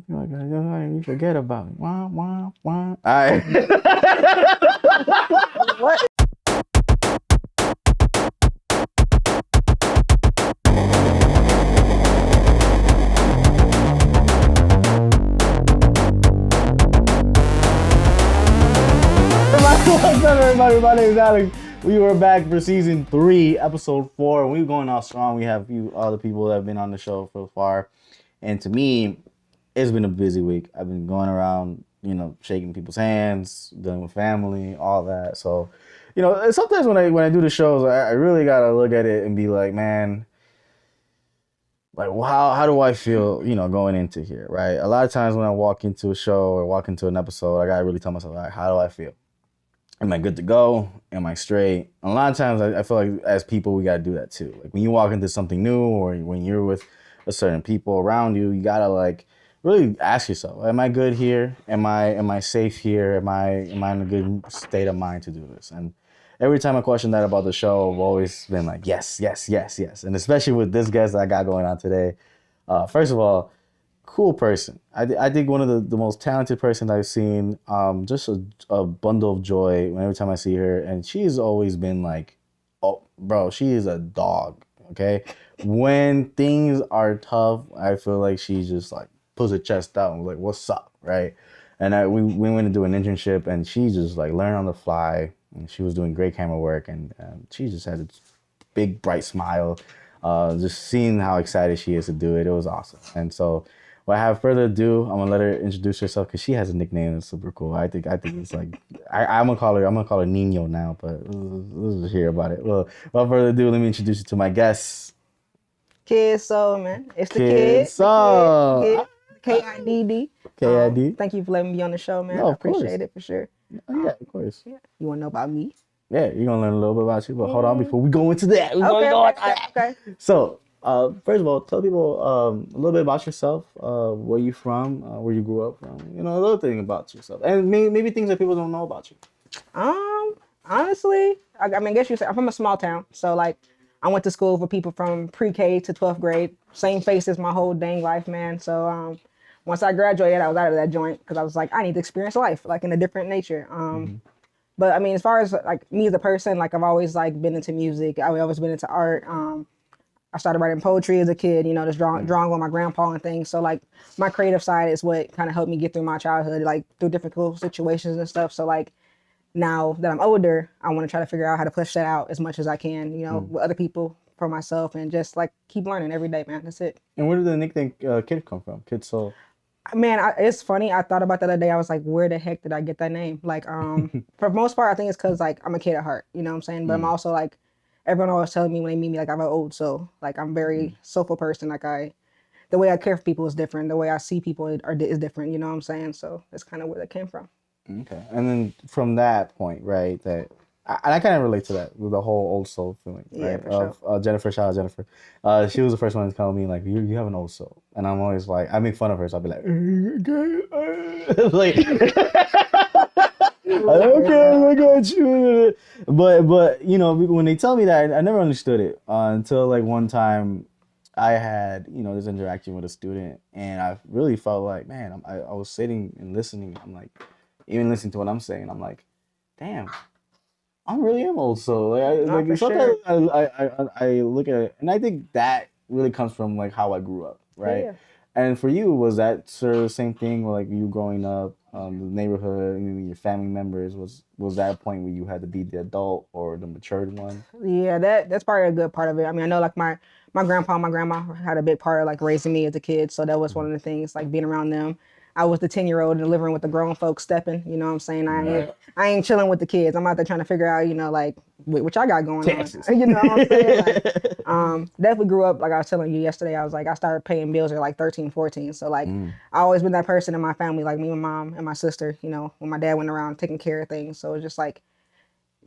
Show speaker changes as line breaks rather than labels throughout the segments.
You forget about me. Wah, wah, wah. All right.
What?
What's up, everybody? My name is Alex. We were back for season 3, episode 4. We're going out strong. We have all the people that have been on the show so far. And to me, it's been a busy week. I've been going around, shaking people's hands, dealing with family, all that. So, sometimes when I do the shows, I really gotta look at it and be like, man, like how do I feel, going into here, right? A lot of times when I walk into a show or walk into an episode, I gotta really tell myself, all right, how do I feel? Am I good to go? Am I straight? A lot of times I feel like as people, we got to do that too. Like when you walk into something new or when you're with a certain people around you, you got to like really ask yourself, am I good here? Am I safe here? Am I in a good state of mind to do this? And every time I question that about the show, I've always been like, yes, yes, yes, yes. And especially with this guest that I got going on today. First of all, cool person. I think one of the most talented person I've seen. Just a bundle of joy every time I see her, and she's always been like, oh, bro, she is a dog. Okay, when things are tough, I feel like she just like pulls her chest out and was like, what's up, right? And we went to do an internship, and she just like learned on the fly, and she was doing great camera work, and she just had a big bright smile. Just seeing how excited she is to do it, it was awesome. And so, without further adu, I'm gonna let her introduce herself because she has a nickname that's super cool. I think it's like I'm gonna call her Nino now, but let's just hear about it. Well, without further ado, let me introduce you to my guest.
Kiddsoul, man. It's the
Kiddsoul.
Kidd.
Kidd.
Thank you for letting me be on the show, man.
No,
I
of course.
appreciate it for sure.
Yeah, of course.
Yeah. You want to know about me?
Yeah, you're gonna learn a little bit about you, but hold on before we go into that.
Okay.
So, first of all, tell people a little bit about yourself, where you from, where you grew up from, a little thing about yourself, and maybe things that people don't know about you.
Honestly, I mean, I guess you say I'm from a small town, so like, I went to school for people from pre-K to 12th grade, same faces my whole dang life, man. So once I graduated, I was out of that joint because I was like, I need to experience life like in a different nature. But I mean, as far as like me as a person, like I've always like been into music. I've always been into art. I started writing poetry as a kid, just drawing with my grandpa and things. So like my creative side is what kind of helped me get through my childhood, like through difficult situations and stuff. So like now that I'm older, I want to try to figure out how to push that out as much as I can, with other people, for myself, and just like keep learning every day, man. That's it.
And where did the nickname Kid come from? Kiddsoul.
Man, it's funny. I thought about that the other day. I was like, where the heck did I get that name? Like, for the most part, I think it's because like I'm a kid at heart, you know what I'm saying? But I'm also like, everyone always telling me when they meet me, like I'm an old soul. Like I'm a very soulful person. Like the way I care for people is different. The way I see people is different, you know what I'm saying? So that's kind of where that came from.
Okay. And then from that point, right, I kind of relate to that with the whole old soul feeling, right?
Yeah, for sure.
Jennifer, shout out Jennifer. She was the first one to tell me like, you have an old soul, and I'm always like, I make fun of her, so I'll be like, like, okay, I got you. But when they tell me that, I never understood it until like one time I had this interaction with a student, and I really felt like, man, I was sitting and listening. I'm like, even listening to what I'm saying, I'm like, damn. I really am old soul. Like sometimes sure. I look at it, and I think that really comes from like how I grew up, right? Yeah. And for you, was that sort of the same thing? Like you growing up, the neighborhood, your family members, was that a point where you had to be the adult or the matured one?
Yeah, that's probably a good part of it. I mean, I know like my grandpa and my grandma had a big part of like raising me as a kid, so that was one of the things, like being around them. I was the 10-year-old delivering with the grown folks stepping, you know what I'm saying? I ain't chilling with the kids. I'm out there trying to figure out, like, what y'all got going
Texas.
on. You know what I'm saying? Like, definitely grew up, like I was telling you yesterday, I was like, I started paying bills at like 13, 14. So like, I always been that person in my family, like me and mom and my sister, when my dad went around taking care of things. So it's just like,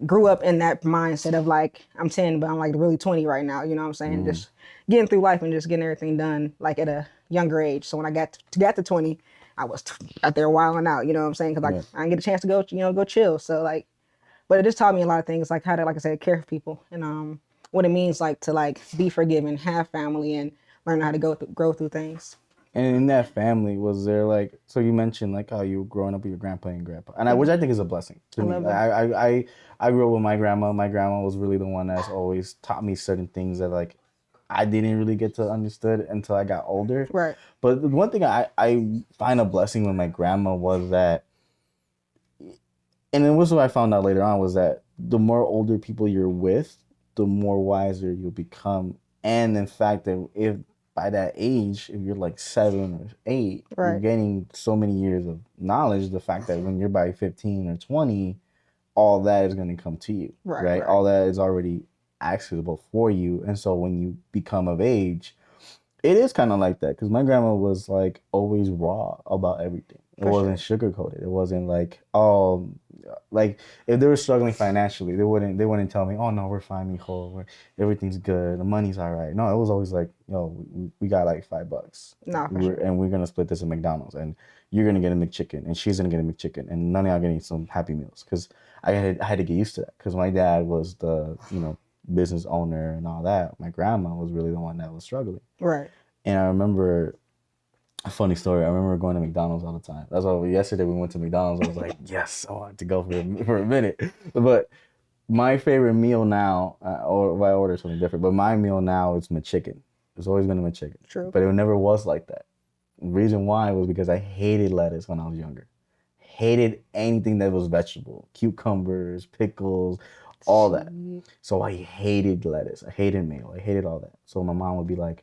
grew up in that mindset of like, I'm 10, but I'm like really 20 right now, you know what I'm saying? Just getting through life and just getting everything done like at a younger age. So when I got to 20, I was out there wilding out, you know what I'm saying? Because like I didn't get a chance to go, go chill. So like, but it just taught me a lot of things, like how to, like I said, care for people, and what it means like to like be forgiving, have family, and learn how to grow through things.
And in that family, was there like, so you mentioned like how you were growing up with your grandpa and grandpa, and which I think is a blessing to
I
me.
love them.
I grew up with my grandma. My grandma was really the one that's always taught me certain things that like I didn't really get to understood until I got older.
Right.
But the one thing I find a blessing with my grandma was that, and it was what I found out later on, was that the more older people you're with, the more wiser you'll become. And in fact, that if by that age, if you're like 7 or 8, you're
Right.
gaining so many years of knowledge. The fact that when you're by 15 or 20, all that is going to come to you,
Right.
right?
Right.
All that is already accessible for you. And so when you become of age, it is kind of like that because my grandma was like always raw about everything. It
For
wasn't
sure.
sugar coated. It wasn't like, oh, like if they were struggling financially, they wouldn't tell me, oh no, we're fine, mijo, everything's good, the money's all right. No, it was always like, yo, we got like $5,
Nah, for sure.
and we're gonna split this at McDonald's, and you're gonna get a McChicken, and she's gonna get a McChicken, and none of y'all getting some Happy Meals because I had to get used to that because my dad was the business owner and all that. My grandma was really the one that was struggling.
Right.
And I remember a funny story. I remember going to McDonald's all the time. That's why yesterday we went to McDonald's. I was like, yes, I wanted to go for a minute. But my favorite meal now, or if I order something different, but my meal now is McChicken. It's always been a McChicken.
True.
But it never was like that. The reason why was because I hated lettuce when I was younger. Hated anything that was vegetable, cucumbers, pickles, all that. So I hated lettuce. I hated mayo. I hated all that. So my mom would be like,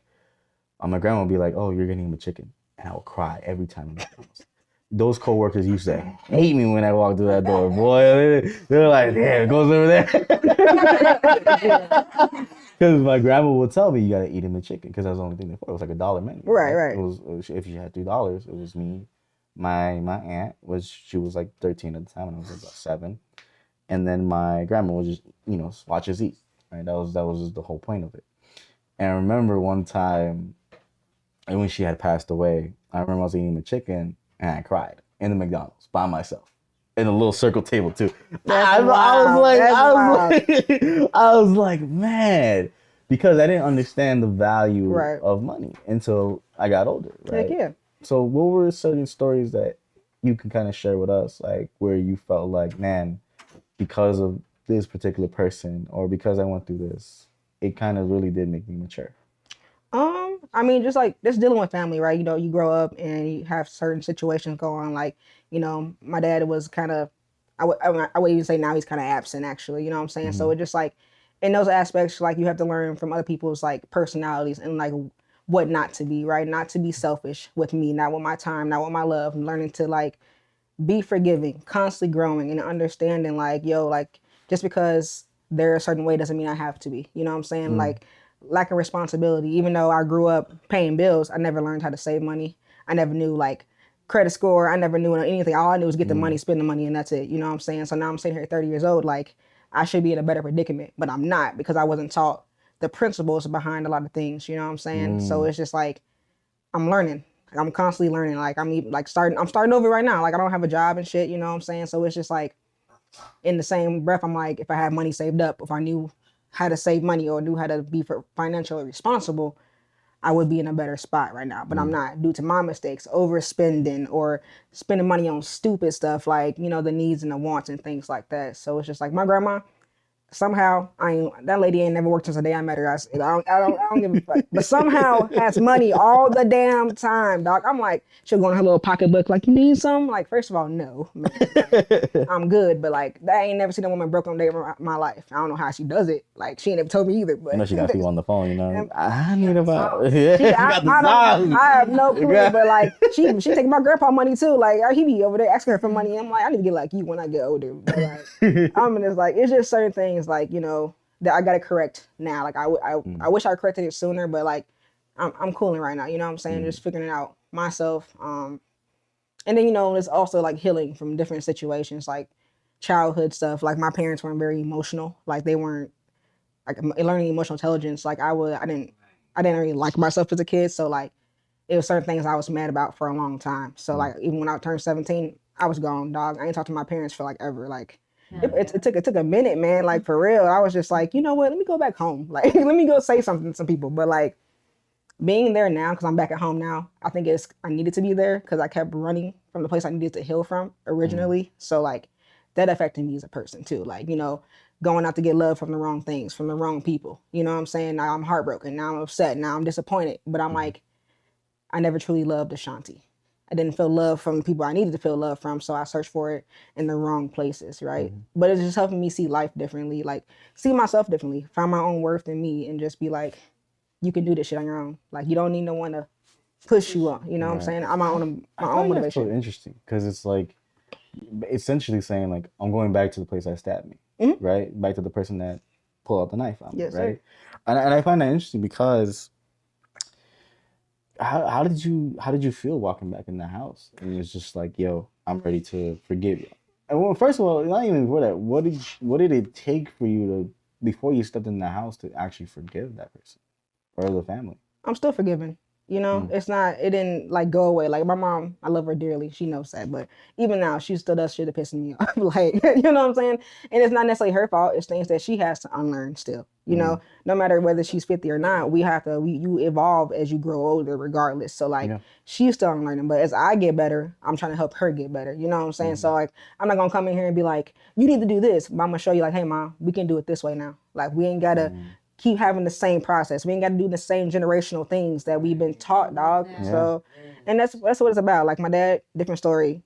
my grandma would be like, "Oh, you're getting McChicken," and I would cry every time. Those coworkers used to hate me when I walked through that door. Boy, they're like, "Damn, it goes over there." Because my grandma would tell me, "You gotta eat a McChicken," because that's the only thing they put. It was like $1 menu.
Right. Right.
It was if you had $3, it was me. My aunt she was like 13 at the time, and I was like about 7. And then my grandma would just watch us eat. Right, that was just the whole point of it. And I remember one time, and when she had passed away, I remember I was eating the chicken and I cried in the McDonald's by myself in a little circle table too. I was like, man, because I didn't understand the value
Right.
of money until I got older. Right.
Heck yeah.
So what were certain stories that you can kind of share with us, like where you felt like, man, because of this particular person or because I went through this, it kind of really did make me mature.
I mean, just dealing with family, right? You grow up and you have certain situations go on. Like, my dad was kind of, I would even say now he's kind of absent, actually. You know what I'm saying? So
Mm-hmm.
it just like, in those aspects, like you have to learn from other people's like personalities and like what not to be, right? Not to be selfish with me, not with my time, not with my love. And learning to like be forgiving, constantly growing and understanding like, yo, like just because they're a certain way doesn't mean I have to be. You know what I'm saying?
Mm.
Like lack of responsibility. Even though I grew up paying bills, I never learned how to save money. I never knew like credit score. I never knew anything. All I knew was get the money, spend the money, and that's it. You know what I'm saying? So now I'm sitting here at 30 years old, like I should be in a better predicament, but I'm not because I wasn't taught the principles behind a lot of things. You know what I'm saying? So it's just like I'm learning. Like, I'm constantly learning. Like I'm even like I'm starting over right now. Like I don't have a job and shit. You know what I'm saying? So it's just like in the same breath, I'm like, if I had money saved up, if I knew how to save money or knew how to be financially responsible, I would be in a better spot right now. But I'm not due to my mistakes, overspending or spending money on stupid stuff like, the needs and the wants and things like that. So it's just like my grandma, somehow that lady ain't never worked since the day I met her. I don't give a fuck. But somehow has money all the damn time, dog. I'm like, she'll go in her little pocketbook like, you need some? Like, first of all, no, man, I'm good. But like, I ain't never seen a woman broke on a day of my life. I don't know how she does it. Like, she ain't never told me either. But
I know she got people on the phone, I need about.
I have no clue. But like, she take my grandpa money too. Like, he be over there asking her for money. I'm like, I need to get like you when I get older. But like, it's just certain things like that I gotta correct now. Like I wish I corrected it sooner, but like I'm cooling right now. You know what I'm saying? Just figuring it out myself. And then it's also like healing from different situations, like childhood stuff. Like my parents weren't very emotional. Like they weren't like learning emotional intelligence. Like I didn't really like myself as a kid. So like it was certain things I was mad about for a long time. So like even when I turned 17, I was gone, dog. I ain't talked to my parents for like ever. Like it took a minute, man. Like for real, I was just like, you know what? Let me go back home. Like let me go say something to some people. But like being there now, because I'm back at home now, I think I needed to be there because I kept running from the place I needed to heal from originally. So like that affected me as a person too. Like, going out to get love from the wrong things, from the wrong people. You know what I'm saying? Now I'm heartbroken. Now I'm upset. Now I'm disappointed. But I'm like, I never truly loved Ashanti. I didn't feel love from the people I needed to feel love from, so I searched for it in the wrong places, right? But it's just helping me see life differently, like see myself differently, find my own worth in me, and just be like, you can do this shit on your own. Like you don't need no one to push you on. You know what I'm
Right.
saying? I'm my own
I
my own
find that so
motivation.
interesting because it's like essentially saying like I'm going back to the place that stabbed me, right? Back to the person that pulled out the knife on me,
Yes, sir.
right? And I find that interesting because how did you feel walking back in the house? And it's just like, yo, I'm ready to forgive you. And well, first of all, not even before that, what did it take for you to before you stepped in the house to actually forgive that person or the family?
I'm still forgiving.
Mm,
It didn't like go away. Like my mom, I love her dearly. She knows that. But even now, she still does shit that pisses me off. Like, you know what I'm saying? And it's not necessarily her fault. It's things that she has to unlearn still.
mm,
No matter whether she's 50 or not, you evolve as you grow older regardless. So like
yeah.
she's still unlearning. But as I get better, I'm trying to help her get better. You know what I'm saying?
Mm,
So like I'm not gonna come in here and be like, you need to do this. But I'm gonna show you like, hey mom, we can do it this way now. Like we ain't gotta
mm,
keep having the same process. We ain't got to do the same generational things that we've been taught, dog.
yeah.
So, and that's what it's about. Like my dad, different story.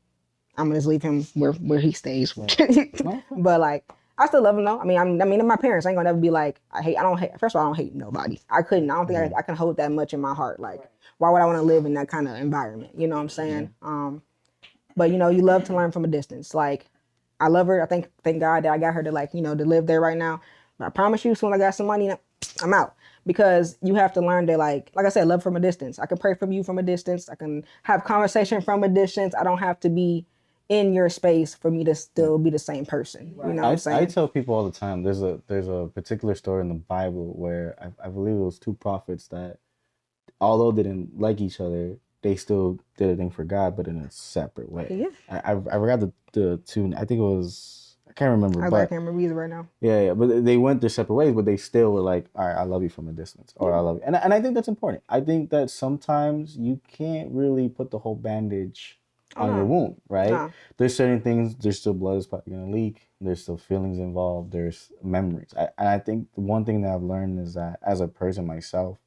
I'm gonna just leave him where he stays.
No.
But like, I still love him though. And my parents ain't gonna never be like, I don't hate. First of all, I don't hate nobody. I don't think
Yeah.
I can hold that much in my heart. Like, why would I want to live in that kind of environment? You know what I'm
Yeah.
saying? But you love to learn from a distance. Like, I love her. I thank God that I got her to to live there right now. But I promise you, soon as I got some money, I'm out. Because you have to learn to like I said, love from a distance. I can pray from you from a distance. I can have conversation from a distance. I don't have to be in your space for me to
Yeah.
still be the same person. You know what I'm
I
saying?
tell people all the time there's a particular story in the Bible where I believe it was two prophets that although they didn't like each other, they still did a thing for God, but in a separate way.
Yeah.
I forgot the tune. I think it was I can't remember,
I can't
but
remember either right now.
yeah. But they went their separate ways, but they still were like, all right, I love you from a distance, or
Yeah.
I love you, and I think that's important. I think that sometimes you can't really put the whole bandage
Oh
on your
no.
wound, right?
No.
There's certain things. There's still blood is probably gonna leak. There's still feelings involved. There's memories. And I think the one thing that I've learned is that as a person myself,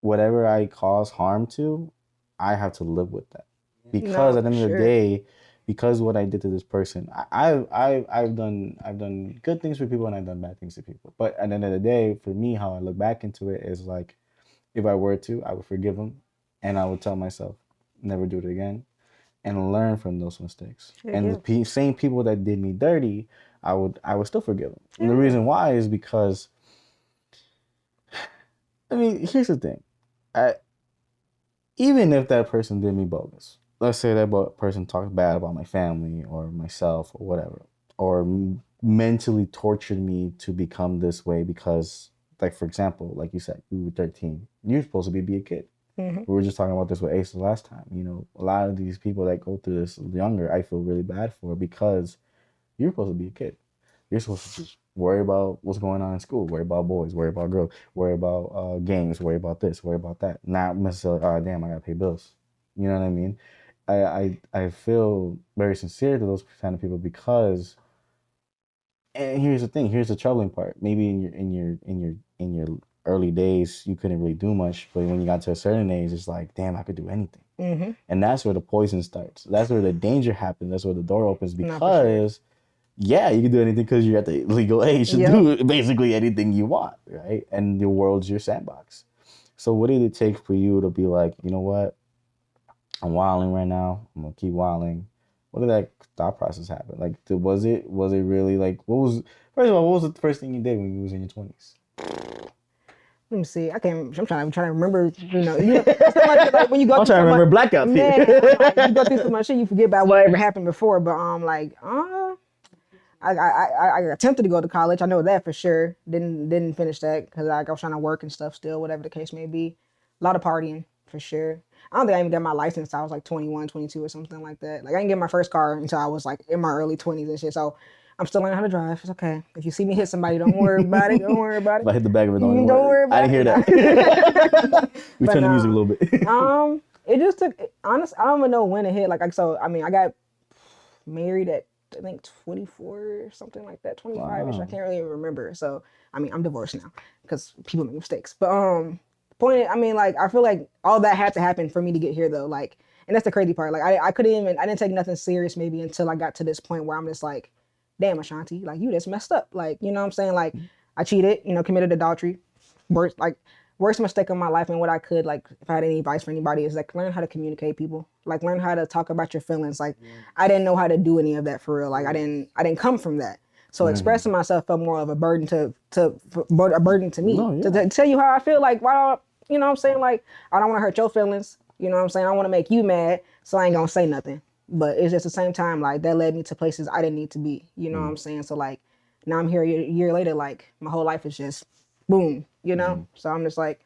whatever I cause harm to, I have to live with that. Because
No,
at the
for
end of the
sure.
day, because what I did to this person, I've done good things for people and I've done bad things to people. But at the end of the day, for me, how I look back into it is like, if I were to, I would forgive them, and I would tell myself, never do it again, and learn from those mistakes.
Yeah,
And
yeah.
the same people that did me dirty, I would still forgive them. And the
Yeah.
reason why is because, I mean, here's the thing. I, even if that person did me bogus, let's say that person talked bad about my family or myself or whatever, or mentally tortured me to become this way because, like, for example, like you said, you were 13. You're supposed to be a kid.
Hmm.
We were just talking about this with Ace the last time. You know, a lot of these people that go through this younger, I feel really bad for because you're supposed to be a kid. You're supposed to just worry about what's going on in school, worry about boys, worry about girls, worry about games, worry about this, worry about that. Not necessarily, oh damn, I gotta pay bills. You know what I mean? I feel very sincere to those kind of people because, and here's the thing, here's the troubling part. Maybe in your early days you couldn't really do much, but when you got to a certain age, it's like, damn, I could do anything.
Hmm.
And that's where the poison starts. That's where the danger happens. That's where the door opens
No, for sure.
because yeah, you can do anything because you're at the legal age to
Yep.
do basically anything you want, right? And the world's your sandbox. So what did it take for you to be like, you know what? I'm wilding right now. I'm gonna keep wilding. What did that thought process happen? Like, was it really like what was first of all, what was the first thing you did when you was in your 20s?
Let me see. I can't. I'm trying to remember. It's so much, like when you go
I'm
through
trying to
so much,
remember blackouts
man. Like you
here.
go through so much shit, you forget about whatever happened before. But I attempted to go to college. I know that for sure. Didn't finish that because I was trying to work and stuff still, whatever the case may be. A lot of partying for sure. I don't think I even got my license till I was like 21, 22 or something like that. Like I didn't get my first car until I was like in my early 20s and shit. So I'm still learning how to drive. It's okay. If you see me hit somebody, don't worry about it. Don't worry about
If
it.
I hit the back of it, don't even
Don't
worry.
worry
I
about
didn't
it.
hear that. We
But
turned the
nah.
music a little bit.
It just took, honest, I don't even know when it hit. Like, so, I mean, I got married at, I think, 24 or something like that, 25-ish. I
Wow.
can't really even remember. So, I mean, I'm divorced now because people make mistakes. But, point, I mean, like, I feel like all that had to happen for me to get here, though. Like, and that's the crazy part. Like, I couldn't even, I didn't take nothing serious maybe until I got to this point where I'm just like, damn, Ashanti, like, you just messed up. Like, you know what I'm saying? Like, I cheated, committed adultery. Worst mistake of my life, and what I could, like, if I had any advice for anybody, is like learn how to communicate people. Like, learn how to talk about your feelings. Like, I didn't know how to do any of that for real. Like, I didn't come from that. So expressing myself felt more of a burden a burden to me.
No,
To,
yeah.
to tell you how I feel, like, why don't, you know what I'm saying? Like, I don't want to hurt your feelings. You know what I'm saying? I want to make you mad, so I ain't gonna say nothing. But it's just the same time, like, that led me to places I didn't need to be. You know what I'm saying? So, like, now I'm here a year later, like, my whole life is just boom, So I'm just like,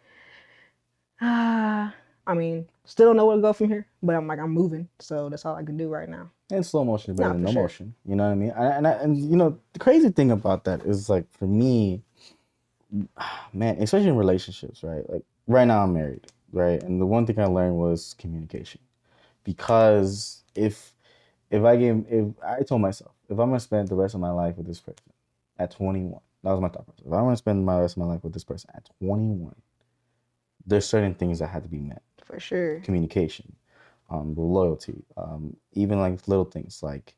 I mean, still don't know where to go from here, but I'm moving. So that's all I can do right now.
And slow motion is better
Nah,
than
for
no
sure.
motion. You know what I mean? And the crazy thing about that is, like, for me, man, especially in relationships, right? Like, right now I'm married, right? And the one thing I learned was communication. Because if I told myself, if I'm gonna spend the rest of my life with this person at 21, that was my thought process. If I want to spend my rest of my life with this person at 21, there's certain things that had to be met.
For sure.
Communication, the loyalty, even like little things like,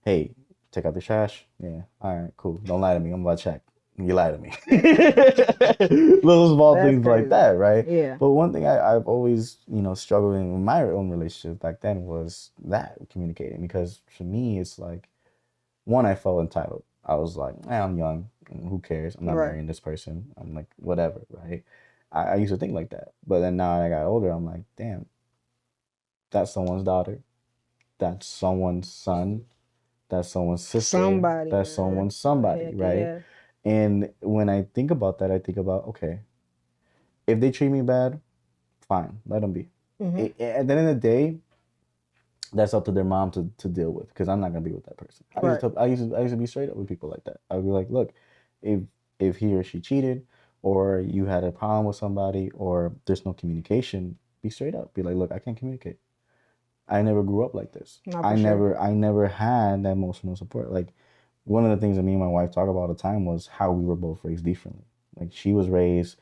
hey, take out the trash. Yeah, all right, cool. Don't lie to me. I'm about to check. You lie to me. Little small
That's
things like
crazy.
that, right?
Yeah.
But one thing I've always, struggled in my own relationship back then was that communicating. Because for me, it's like, one, I felt entitled. I was like, I'm young. Who cares? I'm not
Right.
marrying this person. I'm like, whatever, right? I used to think like that. But then now I got older, I'm like, damn, that's someone's daughter. That's someone's son. That's someone's sister.
Somebody,
That's
man.
someone's somebody,
Heck
right?
yeah.
And when I think about that, I think about, okay, if they treat me bad, fine, let them be.
Hmm.
At the end of the day, that's up to their mom to deal with, because I'm not gonna be with that person.
Right.
I used to be straight up with people like that. I'd be like, look, if he or she cheated, or you had a problem with somebody, or there's no communication, be straight up. Be like, look, I can't communicate. I never grew up like this.
No, for sure.
I never had that emotional support. Like, one of the things that me and my wife talk about all the time was how we were both raised differently. Like, she was raised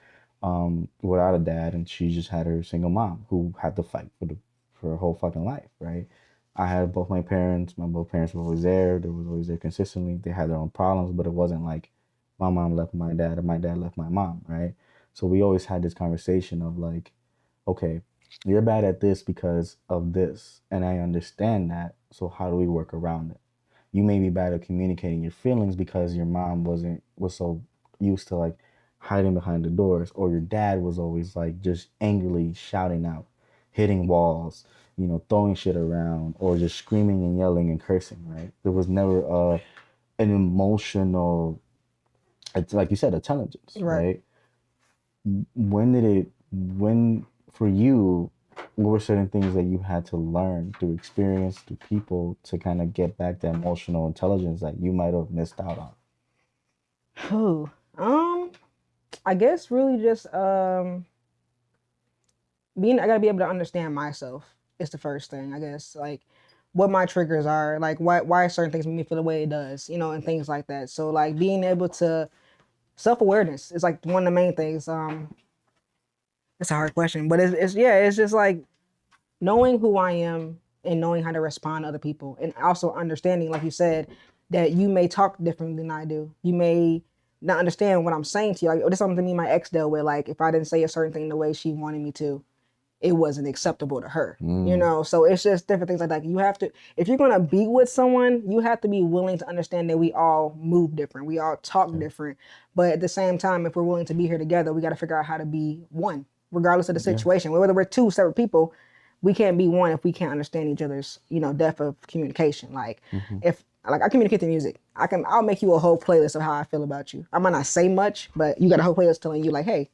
without a dad, and she just had her single mom who had to fight for her whole fucking life, right? I had both my parents. My both parents were always there. They was always there consistently. They had their own problems, but it wasn't like my mom left my dad or my dad left my mom, right? So we always had this conversation of like, okay, you're bad at this because of this, and I understand that. So how do we work around it? You may be bad at communicating your feelings because your mom was so used to like hiding behind the doors, or your dad was always like just angrily shouting out, hitting walls, throwing shit around, or just screaming and yelling and cursing, right? There was never an emotional, it's like you said, intelligence,
Right.
right? When for you, what were certain things that you had to learn through experience, through people, to kind of get back that emotional intelligence that you might have missed out on?
Who? I guess really just I gotta be able to understand myself is the first thing, I guess. Like, what my triggers are, like why certain things make me feel the way it does, and things like that. So, like, being able to self-awareness is like one of the main things. It's a hard question, but it's yeah, it's just like knowing who I am and knowing how to respond to other people, and also understanding, like you said, that you may talk differently than I do. You may not understand what I'm saying to you. Like, this is something me and my ex dealt with. Like, if I didn't say a certain thing the way she wanted me to, it wasn't acceptable to her.
Mm,
So it's just different things like that. You have to, if you're gonna be with someone, you have to be willing to understand that we all move different, we all talk
yeah,
different, but at the same time, if we're willing to be here together, we got to figure out how to be one, regardless of the
yeah,
situation. Whether we're two separate people, we can't be one if we can't understand each other's, depth of communication. Like,
hmm,
if like I communicate through music, I'll make you a whole playlist of how I feel about you. I might not say much, but you got a whole playlist telling you like, hey,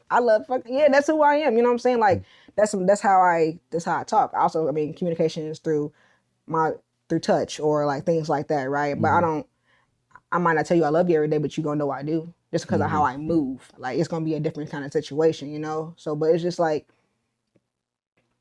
I love fucking, yeah, that's who I am. You know what I'm saying? Like, that's how I talk. Also, I mean, communication is through touch or like things like that, right? But I
hmm,
don't. I might not tell you I love you every day, but you gonna know I do just because of how
Mm-hmm.
I move. Like it's gonna be a different kind of situation, you know. So, but it's just like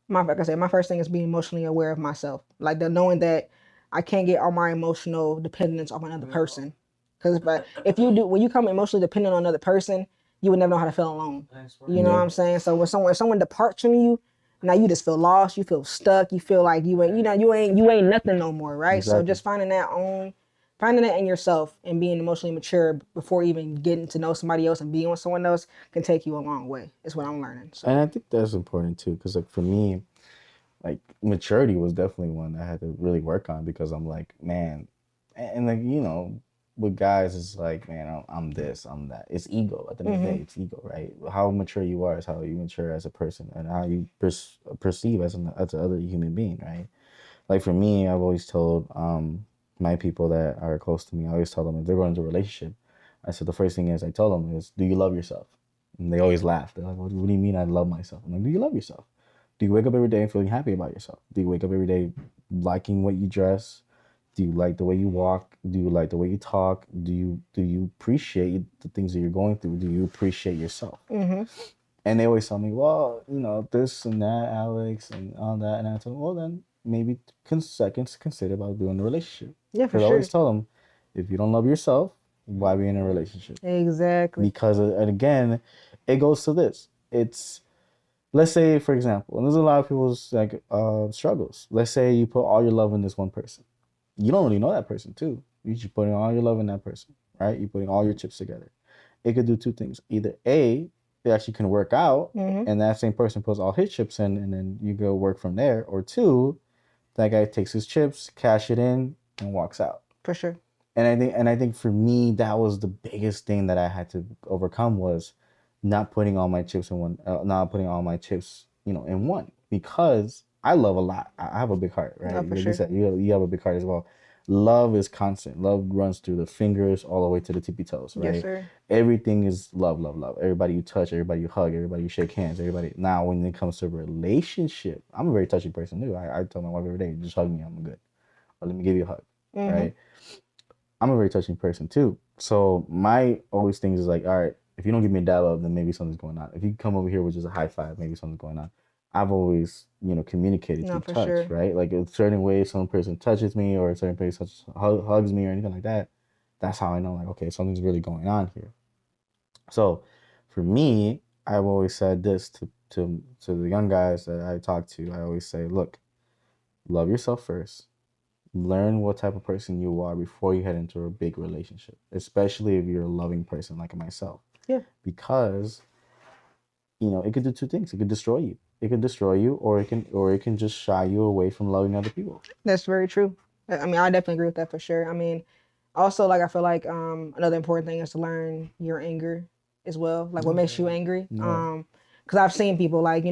like I said, my first thing is being emotionally aware of myself. Like the knowing that I can't get all my emotional dependence on another person. Because if you do, when you come emotionally dependent on another person, you would never know how to feel alone. You know what
Yeah.
I'm saying? So when someone departs from you, now you just feel lost. You feel stuck. You feel like you ain't nothing no more, right? So
Exactly.
just finding that in yourself and being emotionally mature before even getting to know somebody else and being with someone else can take you a long way. Is what I'm learning.
And
So
I think that's important too, because like for me, like maturity was definitely one I had to really work on because I'm like, man, and like with guys, it's like, man, I'm this, I'm that. It's ego. At the end of the day, it's ego, right? How mature you are is how you mature as a person, and how you perceive as another human being, right? Like for me, I've always told my people that are close to me, I always tell them if they're going into a relationship, I said the first thing is I tell them is, do you love yourself? And they always laugh. They're like, what do you mean I love myself? I'm like, do you love yourself? Do you wake up every day feeling happy about yourself? Do you wake up every day liking what you dress? Do you like the way you walk? Do you like the way you talk? Do you appreciate the things that you're going through? Do you appreciate yourself? And they always tell me, well, this and that, Alex, and all that. And I tell them, well, then maybe seconds consider about doing a relationship.
yeah, for
Because I always
sure.
tell them, if you don't love yourself, why be in a relationship?
Exactly.
Because, and again, it goes to this. It's, let's say, for example, and there's a lot of people's like struggles. Let's say you put all your love in this one person. You don't really know that person, too. You're just putting all your love in that person, right? You're putting all your chips together. It could do two things. Either A, it actually can work out, and that same person puts all his chips in, and then you go work from there. Or two, that guy takes his chips, cash it in, and walks out.
For sure.
And I think for me, that was the biggest thing that I had to overcome was not putting all my chips in one, not putting all my chips, in one, because I love a lot. I have a big heart, right?
No, for
Like you
sure.
said, you have a big heart as well. Love is constant. Love runs through the fingers all the way to the tippy toes,
Yes,
right?
sir.
Everything is love, love, love. Everybody you touch, everybody you hug, everybody you shake hands, everybody. Now, when it comes to relationship, I'm a very touchy person too. I tell my wife every day, just hug me, I'm good. Or let me give you a hug, right? I'm a very touching person too. So my always things is like, all right, if you don't give me a dab up, then maybe something's going on. If you come over here with just a high five, maybe something's going on. I've always, communicated
No,
through
for
touch,
sure.
right? Like a certain way some person touches me or a certain person hugs me or anything like that. That's how I know, like, okay, something's really going on here. So for me, I've always said this to the young guys that I talk to. I always say, look, love yourself first. Learn what type of person you are before you head into a big relationship, especially if you're a loving person like myself.
Yeah,
Because, it could do two things. It could destroy you. It could destroy you, or it can just shy you away from loving other people.
that's very true. I mean, I definitely agree with that for sure. I mean, also, like, I feel like another important thing is to learn your anger as well. Like, what makes you angry.
Yeah.
Because I've seen people like,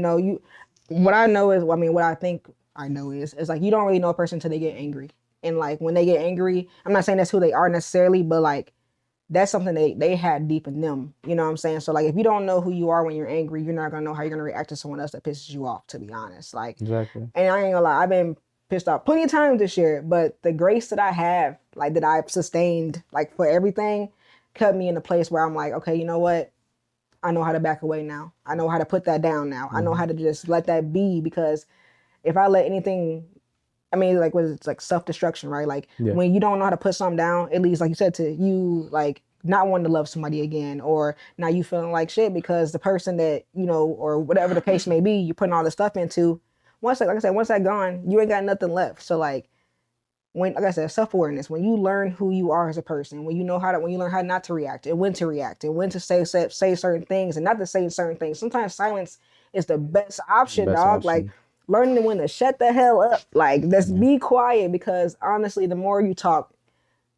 what I know is, I mean, what I think I know is like you don't really know a person until they get angry. And like when they get angry, I'm not saying that's who they are necessarily, but like that's something they had deep in them. You know what I'm saying? So like if you don't know who you are when you're angry, you're not gonna know how you're gonna react to someone else that pisses you off, to be honest. Like,
Exactly.
and I ain't gonna lie, I've been pissed off plenty of times this year, but the grace that I have, like that I've sustained, like for everything, cut me in a place where I'm like, okay, you know what? I know how to back away now. I know how to put that down now. I know how to just let that be, because if I let anything, I mean, like, what is it? It's like self-destruction, right? Like
Yeah.
when you don't know how to put something down, it leads, like you said, to you like not wanting to love somebody again, or now you feeling like shit because the person that, or whatever the case may be, you're putting all this stuff into, once, like I said, once that gone, you ain't got nothing left. So like when, like I said, self-awareness, when you learn who you are as a person, when you learn how not to react and when to say certain things and not to say certain things. Sometimes silence is the best option,
Best
dog. Like
option.
learning when to shut the hell up. Like just
Yeah.
be quiet, because honestly, the more you talk,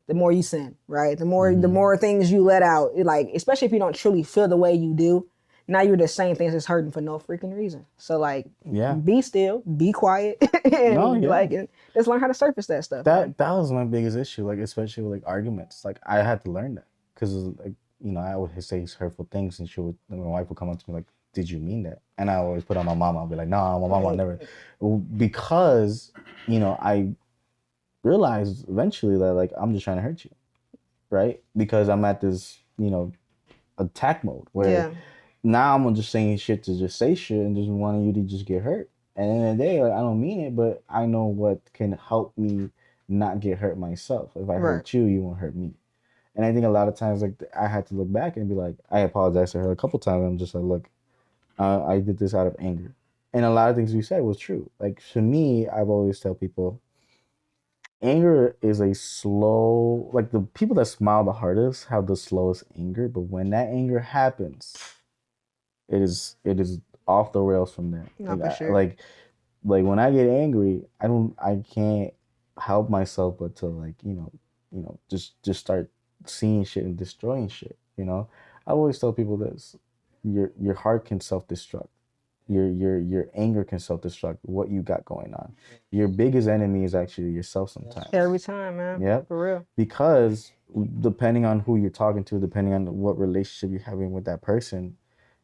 the more you sin, right? The
Mm-hmm.
more things you let out, like especially if you don't truly feel the way you do, now you're just saying things that's hurting for no freaking reason. So like,
Yeah.
be still, be quiet,
No,
and
yeah.
like, and just learn how to surface that stuff, man.
That was my biggest issue, like especially with like arguments. Like I had to learn that because like I would say hurtful things, and my wife would come up to me like, "Did you mean that?" And I always put on my mama. I'll be like, "No, my mama never," because I realized eventually that like I'm just trying to hurt you. right? Because I'm at this, attack mode where
Yeah.
now I'm just saying shit to just say shit and just wanting you to just get hurt. And at the end of the day, like, I don't mean it, but I know what can help me not get hurt myself. If I
Right.
hurt you, you won't hurt me. And I think a lot of times, like I had to look back and be like, I apologize to her a couple times. I'm just like, look, I did this out of anger, and a lot of things we said was true. Like to me, I've always tell people, anger is a slow. Like the people that smile the hardest have the slowest anger, but when that anger happens, it is off the rails from there.
No,
Like
for
I,
sure.
like when I get angry, I can't help myself but to like just start seeing shit and destroying shit. I always tell people this: your heart can self destruct. Your anger can self destruct what you got going on. Your biggest enemy is actually yourself sometimes.
Every time, man.
Yep.
For real.
Because depending on who you're talking to, depending on what relationship you're having with that person,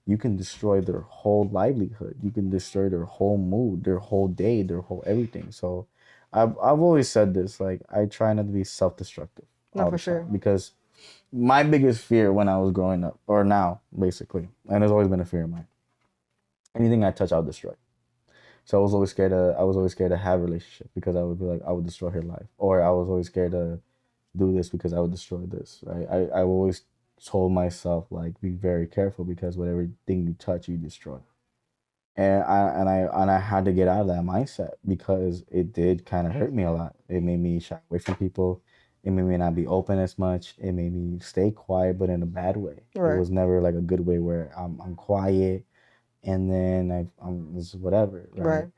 you can destroy their whole livelihood. You can destroy their whole mood, their whole day, their whole everything. So I've always said this, like I try not to be self-destructive
No,
all
for
the
sure.
time because my biggest fear when I was growing up or now basically, and it's always been a fear of mine. Anything I touch I'll destroy. So I was always scared to have a relationship because I would be like I would destroy her life. Or I was always scared to do this because I would destroy this. Right. I always told myself like be very careful because whatever thing you touch you destroy. And I had to get out of that mindset because it did kind of hurt me a lot. It made me shy away from people. It made me not be open as much. It made me stay quiet, but in a bad way. It
Right.
was never like a good way where I'm quiet and then I'm this whatever, right?
Right.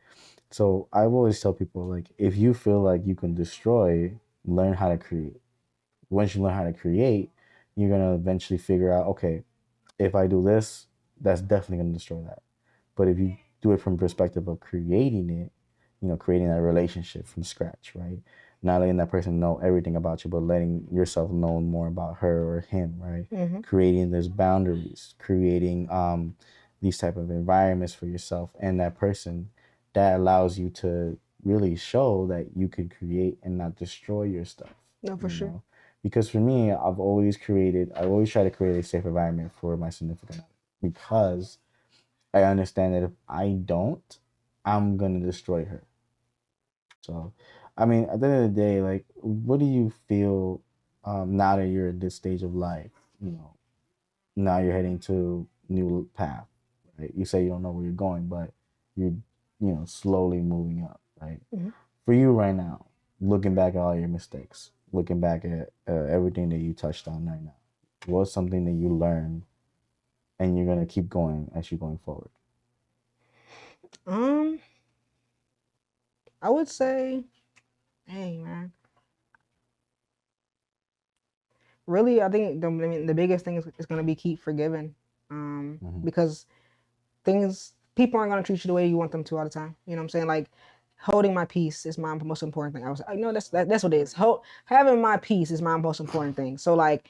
So I always tell people like if you feel like you can destroy, learn how to create. Once you learn how to create, you're gonna eventually figure out, okay, if I do this, that's definitely gonna destroy that. But if you do it from perspective of creating it, creating that relationship from scratch, right? Not letting that person know everything about you, but letting yourself know more about her or him, right?
Mm-hmm.
Creating those boundaries, creating these type of environments for yourself and that person that allows you to really show that you can create and not destroy your stuff,
No, for
you
sure.
know? Because for me, I always try to create a safe environment for my significant other because I understand that if I don't, I'm gonna destroy her. So, I mean, at the end of the day, like, what do you feel now that you're at this stage of life? You know, now you're heading to new path, right? You say you don't know where you're going, but you're, slowly moving up, right?
Mm-hmm.
For you right now, looking back at all your mistakes, looking back at everything that you touched on right now, what's something that you learned and you're gonna keep going as you're going forward?
Um, I would say, hey man, really, I think the biggest thing is gonna be keep forgiving.
Mm-hmm.
Because people aren't gonna treat you the way you want them to all the time. You know what I'm saying? Like holding my peace is my most important thing. I know that's what it is. Having my peace is my most important thing. So like,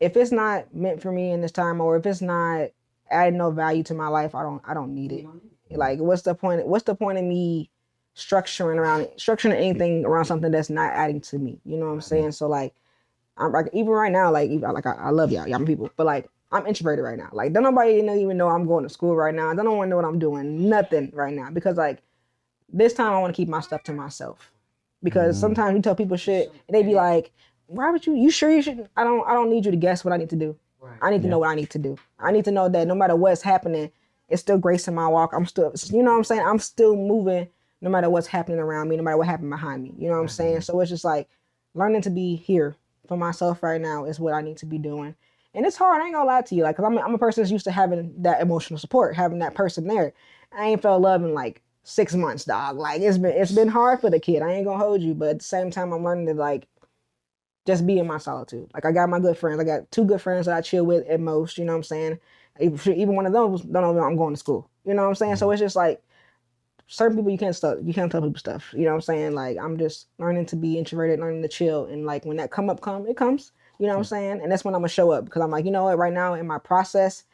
if it's not meant for me in this time, or if it's not adding no value to my life, I don't need it. Like, what's the point? What's the point of me structuring anything around something that's not adding to me? You know what I'm saying? So like, I'm like even right now, like I love y'all my people, but like I'm introverted right now. Like don't nobody even know I'm going to school right now. I don't want to know what I'm doing, nothing right now, because like this time I want to keep my stuff to myself. Because
Mm-hmm.
sometimes you tell people shit and they be like, "Why would you? You sure you should?" I don't need you to guess what I need to do. I need to
Yeah.
know what I need to do. I need to know that no matter what's happening, it's still grace in my walk. I'm still, you know what I'm saying? I'm still moving no matter what's happening around me, no matter what happened behind me. You know what I'm saying? So it's just like learning to be here for myself right now is what I need to be doing. And it's hard. I ain't gonna lie to you, like, cause I'm a person that's used to having that emotional support, having that person there. I ain't felt love in like 6 months, dog. Like it's been hard for the kid. I ain't gonna hold you, but at the same time, I'm learning to like just be in my solitude. Like I got my good friends. I got two good friends that I chill with at most. You know what I'm saying? Even one of those don't know I'm going to school. You know what I'm saying? So
Mm-hmm.
it's just like certain people you can't tell people stuff. You know what I'm saying? Like I'm just learning to be introverted, learning to chill, and like when that it comes. You know what I'm
Yeah.
saying? And that's when I'm gonna show up because I'm like, you know what? Right now in my process,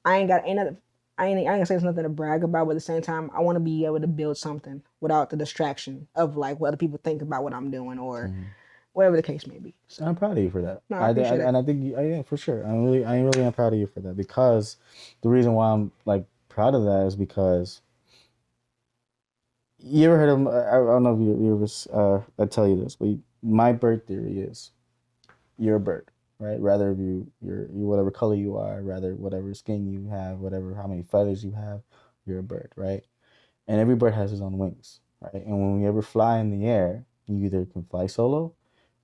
I ain't got ain't nothing. I ain't gonna say it's nothing to brag about, but at the same time, I want to be able to build something without the distraction of like what other people think about what I'm doing or
Mm-hmm.
whatever the case may be. So
I'm proud of you for that.
no, I appreciate it.
And I think yeah, for sure. I really am proud of you for that because the reason why I'm like proud of that is because you ever heard of I don't know if you ever I tell you this, but my bird theory is you're a bird, right? Rather you whatever color you are, rather whatever skin you have, whatever how many feathers you have, you're a bird, right? And every bird has its own wings, right? And when you ever fly in the air, you either can fly solo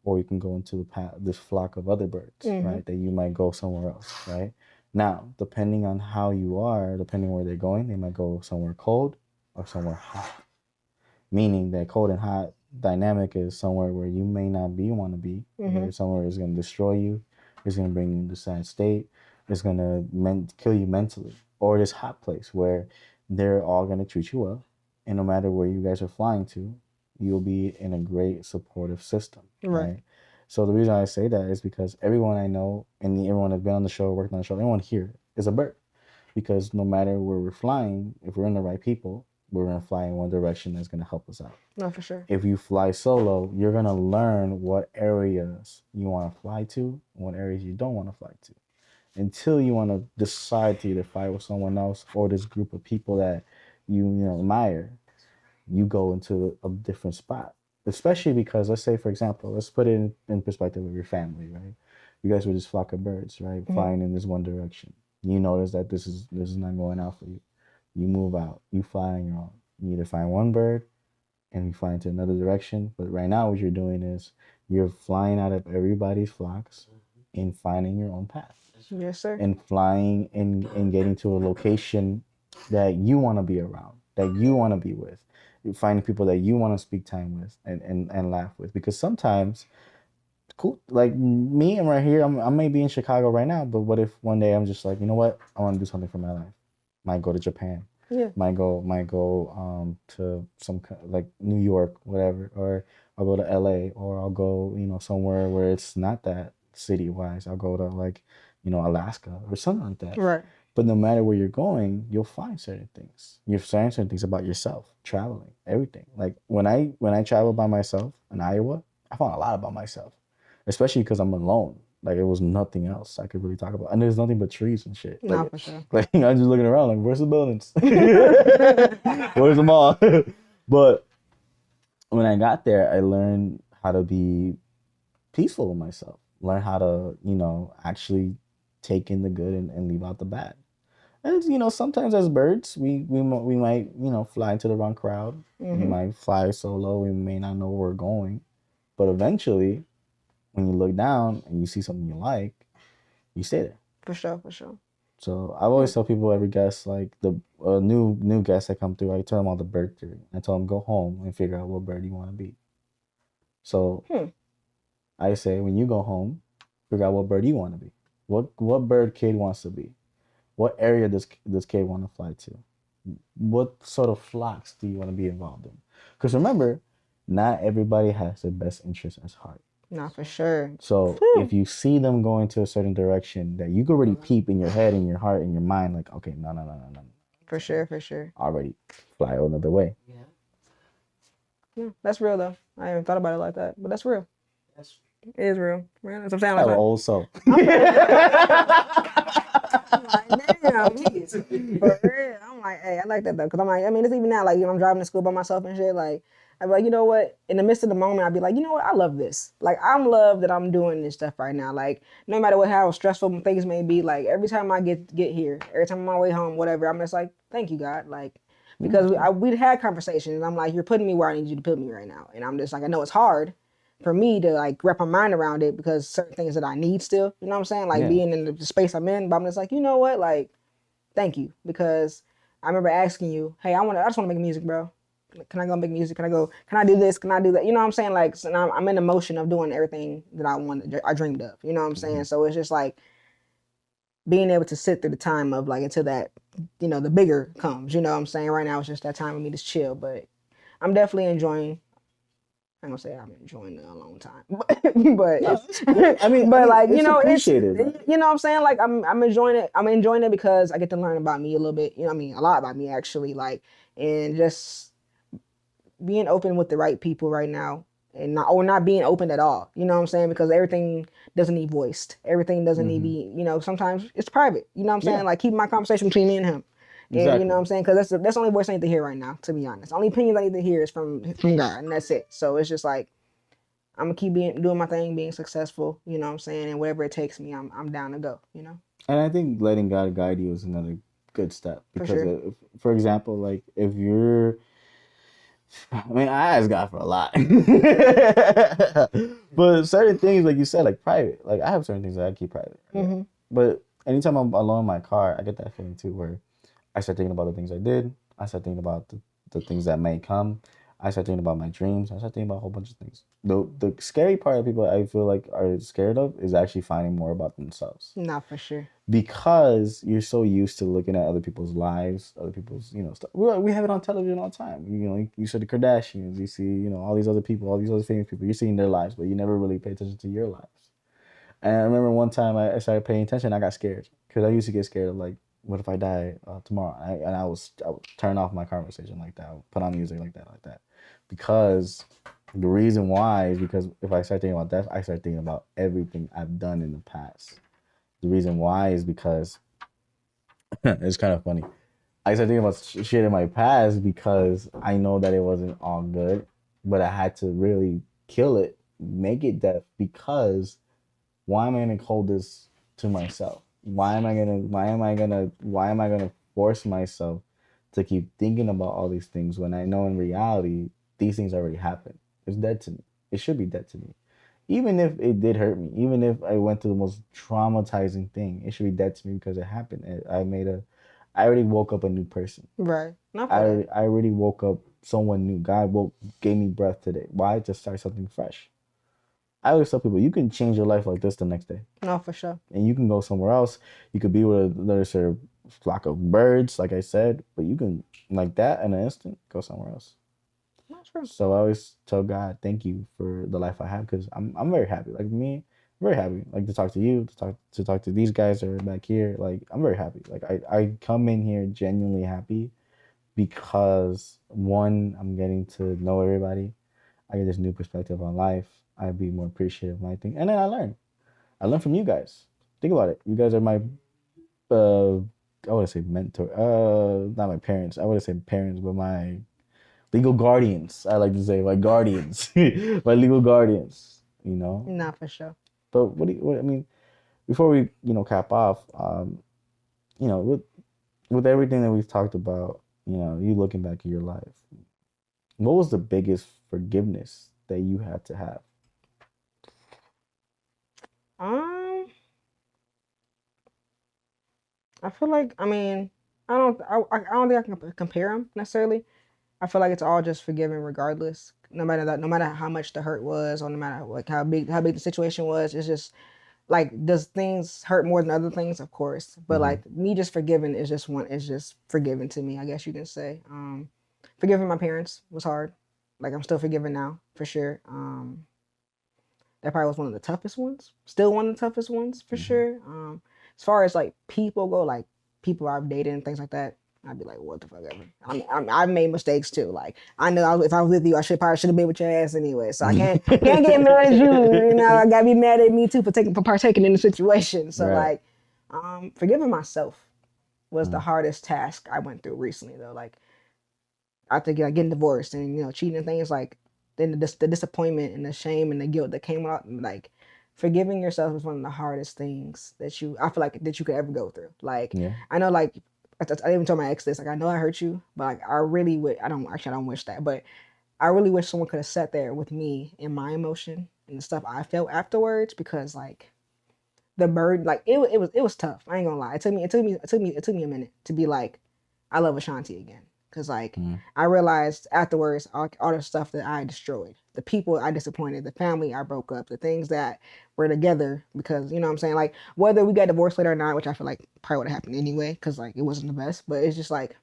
or you can go into this flock of other birds,
Mm-hmm.
right? That you might go somewhere else, right? Now, depending on how you are, depending where they're going, they might go somewhere cold or somewhere hot. Meaning that cold and hot dynamic is somewhere where you may not want to be,
Mm-hmm.
where somewhere is going to destroy you, it's going to bring you into sad state, it's going to kill you mentally. Or this hot place where they're all going to treat you well, and no matter where you guys are flying to, you'll be in a great supportive system,
Right.
right? So the reason I say that is because everyone I know and everyone that's been on the show, worked on the show, everyone here is a bird. Because no matter where we're flying, if we're in the right people, we're gonna fly in one direction that's gonna help us out.
No, for sure.
If you fly solo, you're gonna learn what areas you want to fly to and what areas you don't want to fly to until you want to decide to either fly with someone else or this group of people that you admire. You go into a different spot, especially because let's say, for example, let's put it in perspective of your family, right? You guys were this flock of birds, right, flying in this one direction. You notice that this is not going out for you. You move out. You fly on your own. You either find one bird and you fly into another direction. But right now, what you're doing is you're flying out of everybody's flocks and finding your own path
Yes, sir.
and flying and getting to a location that you want to be around, that you want to be with. You finding people that you want to speak time with and laugh with. Because sometimes, cool, like me, I'm right here. I may be in Chicago right now, but what if one day I'm just like, you know what? I want to do something for my life. Might go to Japan.
Yeah.
Might go to some like New York, whatever, or I'll go to LA, or I'll go somewhere where it's not that city wise. I'll go to like Alaska or something like that.
Right.
But no matter where you're going, you'll find certain things. You'll find certain things about yourself, traveling, everything. Like when I travel by myself in Iowa, I found a lot about myself, especially because I'm alone. Like it was nothing else I could really talk about, and there's nothing but trees and shit.
No,
Like,
for sure.
like I'm just looking around, like where's the buildings? Where's the mall? But when I got there, I learned how to be peaceful with myself. Learn how to actually take in the good and leave out the bad. And sometimes as birds, we might fly into the wrong crowd. We might fly solo. We may not know where we're going, but eventually, when you look down and you see something you like, you stay there.
For sure. For sure.
So I've always tell people, every guest, like the new guests that come through, I tell them all the bird theory. I tell them go home and figure out what bird you want to be. So I say when you go home, figure out what bird you want to be. What bird kid wants to be? What area does kid want to fly to? What sort of flocks do you want to be involved in? Because remember, not everybody has their best interest at heart.
No, for sure.
So if you see them going to a certain direction that you can already peep in your head, in your heart, in your mind, like, okay, no.
For sure. For sure.
Already fly another way.
Yeah, that's real though. I haven't thought about it like that, but that's real. It is real. Man, that's what I'm saying.
I have
Like,
an old soul.
I'm like, damn, he's for real. I'm like, hey, I like that though, because I'm like, I mean, it's even now, like, I'm driving to school by myself and shit. Like, I'd be like, you know what? In the midst of the moment, I'd be like, you know what? I love this. Like, I'm love that I'm doing this stuff right now. Like, no matter how stressful things may be, like, every time I get here, every time I'm on my way home, whatever, I'm just like, thank you, God. Like, because we'd had conversations, and I'm like, you're putting me where I need you to put me right now. And I'm just like, I know it's hard for me to like wrap my mind around it because certain things that I need still, you know what I'm saying? Like being in the space I'm in, but I'm just like, you know what? Like, thank you. Because I remember asking you, hey, I just want to make music, bro. Can I go make music? Can I do this? Can I do that? You know what I'm saying? Like, so now I'm in the motion of doing everything that I dreamed of, you know what I'm saying? So it's just like being able to sit through the time of like, until that, the bigger comes, you know what I'm saying? Right now, it's just that time for me to chill, but I'm definitely enjoying. I'm gonna say I'm enjoying it a long time, but I mean, like
it's appreciated,
you know what I'm saying? Like I'm enjoying it. I'm enjoying it because I get to learn about me a little bit. You know what I mean? A lot about me actually. Like, and just being open with the right people right now and not being open at all. You know what I'm saying? Because everything doesn't need voiced. Everything doesn't need be. Sometimes it's private. You know what I'm saying?
Yeah.
Like keeping my conversation between me and him. And you know
Exactly.
what I'm saying? Because that's the only voice I need to hear right now. To be honest, the only opinions I need to hear is from God, and that's it. So it's just like I'm gonna keep doing my thing, being successful. You know what I'm saying? And whatever it takes me, I'm down to go.
And I think letting God guide you is another good step
For
because,
sure.
for example, like if you're, I mean, I ask God for a lot, but certain things, like you said, like private, like I have certain things that I keep private. Right?
Mm-hmm.
But anytime I'm alone in my car, I get that feeling too, where I start thinking about the things I did. I start thinking about the things that may come. I start thinking about my dreams. I start thinking about a whole bunch of things. The scary part of people I feel like are scared of is actually finding more about themselves.
Not for sure.
Because you're so used to looking at other people's lives, other people's, stuff. We have it on television all the time. You see the Kardashians, you see, all these other people, all these other famous people. You're seeing their lives, but you never really pay attention to your lives. And I remember one time I started paying attention, I got scared because I used to get scared of like, what if I die tomorrow? I would turn off my conversation like that, I would put on music like that, because the reason why is because if I start thinking about death, I start thinking about everything I've done in the past. The reason why is because it's kind of funny. I started thinking about shit in my past because I know that it wasn't all good, but I had to really kill it, make it death, because why am I gonna hold this to myself? Why am I gonna force myself to keep thinking about all these things when I know in reality these things already happened? It's dead to me. It should be dead to me. Even if it did hurt me, even if I went through the most traumatizing thing, it should be dead to me because it happened. I already woke up a new person.
Right. Not for that.
I already woke up someone new. Gave me breath today. Why? To start something fresh. I always tell people, you can change your life like this the next day.
No, for sure.
And you can go somewhere else. You could be with another sort of flock of birds, like I said, but you can, like that in an instant, go somewhere else.
Not true.
So I always tell God, thank you for the life I have, because I'm very happy. Like me, I'm very happy. Like to talk to you, to talk to these guys that are back here. Like I'm very happy. Like I come in here genuinely happy because one, I'm getting to know everybody. I get this new perspective on life. I be more appreciative of my thing, and then I learn. I learn from you guys. Think about it. You guys are my, I want to say mentor. Not my parents. I want to say parents, but my legal guardians. I like to say my guardians, my legal guardians.
Not for sure.
But what I mean, before we cap off, with everything that we've talked about, you looking back at your life, what was the biggest forgiveness that you had to have?
Um, I feel like I don't think I can compare them necessarily. I feel like it's all just forgiving regardless. No matter how much the hurt was, or no matter like how big the situation was, it's just like, does things hurt more than other things? Of course, but
Mm-hmm.
like me just forgiving is just forgiving to me, I guess you can say. Forgiving my parents was hard. Like I'm still forgiving now for sure. That probably was one of the toughest ones. Still one of the toughest ones for
Mm-hmm.
sure. As far as like people go, like people I've dated and things like that, I'd be like, what the fuck ever. I've made mistakes too. Like I know if I was with you, I should have been with your ass anyway. So I can't get mad at you. You know, I gotta be mad at me too for partaking in the situation. So
Right.
like, forgiving myself was the
Mm-hmm.
hardest task I went through recently though. Like I think like getting divorced and cheating and things like then the disappointment and the shame and the guilt that came out, like forgiving yourself is one of the hardest things I feel like that you could ever go through. Like
Yeah.
I know like I even told my ex this, like I know I hurt you, but like I really would I don't wish that, but I really wish someone could have sat there with me in my emotion and the stuff I felt afterwards, because like the burden, like it was tough. I ain't gonna lie. It took me a minute to be like, I love Ashanti again. Cause like
Mm-hmm.
I realized afterwards all the stuff that I destroyed, the people I disappointed, the family I broke up, the things that were together, because you know what I'm saying, like whether we got divorced later or not, which I feel like probably would have happened anyway, cause like it wasn't the best, but it's just like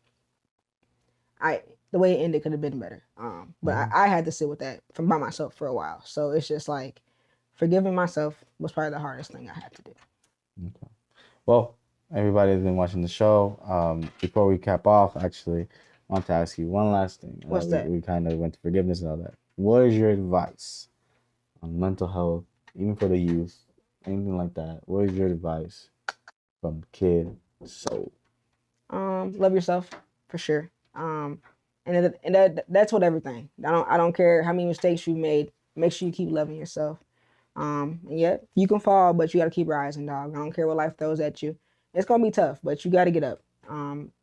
I the way it ended could have been better. But
Mm-hmm.
I had to sit with that from by myself for a while. So it's just like forgiving myself was probably the hardest thing I had to do.
Okay. Well, everybody has been watching the show. Before we cap off, actually, I want to ask you one last thing.
What's that?
We kind of went to forgiveness and all that. what is your advice on mental health, even for the youth, anything like that? What is your advice from Kid Soul?
Love yourself for sure. That's what everything. I don't care how many mistakes you made. Make sure you keep loving yourself. And yeah, you can fall, but you got to keep rising, dog. I don't care what life throws at you. It's gonna be tough, but you got to get up.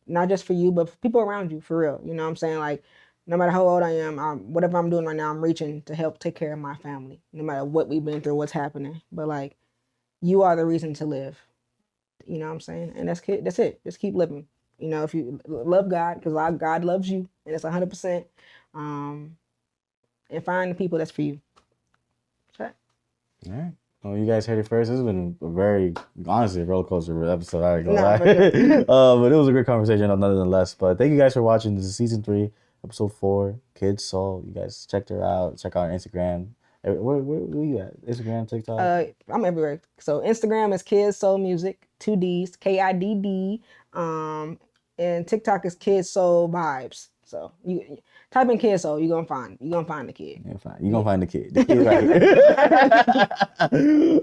Not just for you, but for people around you, for real. You know what I'm saying? Like, no matter how old I am, whatever I'm doing right now, I'm reaching to help take care of my family. No matter what we've been through, what's happening. But like, you are the reason to live. You know what I'm saying? And that's it. Just keep living. You know, if you love God, because God loves you, and it's 100%. Um, and find the people that's for you. That's
All right. Well, you guys heard it first. This has been a very, honestly, roller coaster episode. I ain't gonna
Nah,
lie.
for sure.
But it was a great conversation, nonetheless. But thank you guys for watching. This is season 3, episode 4, Kiddsoul. You guys checked her out. Check out her Instagram. Where you at? Instagram, TikTok?
I'm everywhere. So Instagram is Kids Soul Music, 2 D's, Kidd. And TikTok is Kids Soul Vibes. So you type in Kids Soul, you're gonna find the kid.
You're gonna find the kid. The kid right here.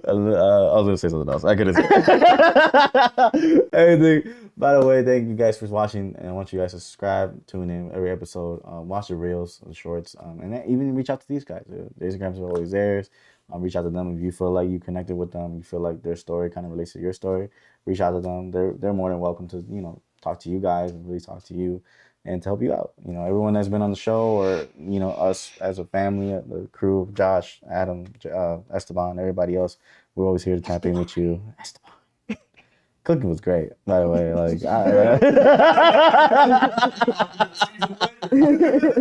I was gonna say something else. I couldn't say anything. By the way, thank you guys for watching, and I want you guys to subscribe, tune in every episode, watch the reels, the shorts, and then even reach out to these guys. Their Instagrams are always theirs. Reach out to them if you feel like you connected with them. You feel like their story kind of relates to your story. Reach out to them. They're more than welcome to talk to you guys and really talk to you and to help you out. Everyone that's been on the show, or us as a family, the crew of Josh, Adam, Esteban, everybody else, we're always here to tap in with you. Esteban. Cooking was great, by the way. Like, see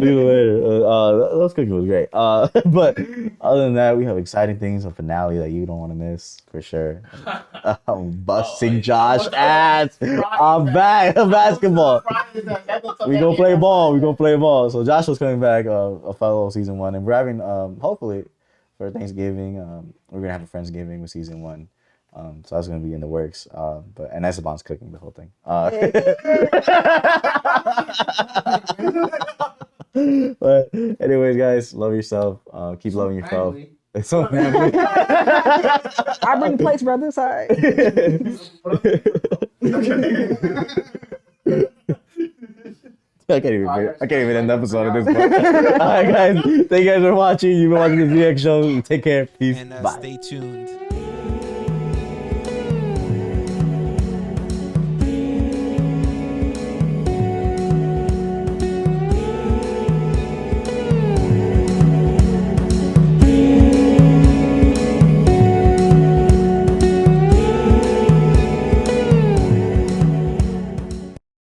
you later. Those cooking was great. But other than that, we have exciting things, a finale that you don't want to miss for sure. I'm busting Josh ass. I'm back. Basketball. We gonna play ball. So Josh was coming back, a fellow season 1, and we're having hopefully for Thanksgiving, we're gonna have a Friendsgiving with season 1. So that's gonna be in the works. And Esteban's cooking the whole thing. But anyways, guys, love yourself. Keep loving yourself. It's so family.
I bring the plates, brother. Sorry.
I can't even end the episode at this point. All right, guys. Thank you guys for watching. You've been watching the VX show. Take care. Peace.
And
Bye.
stay tuned.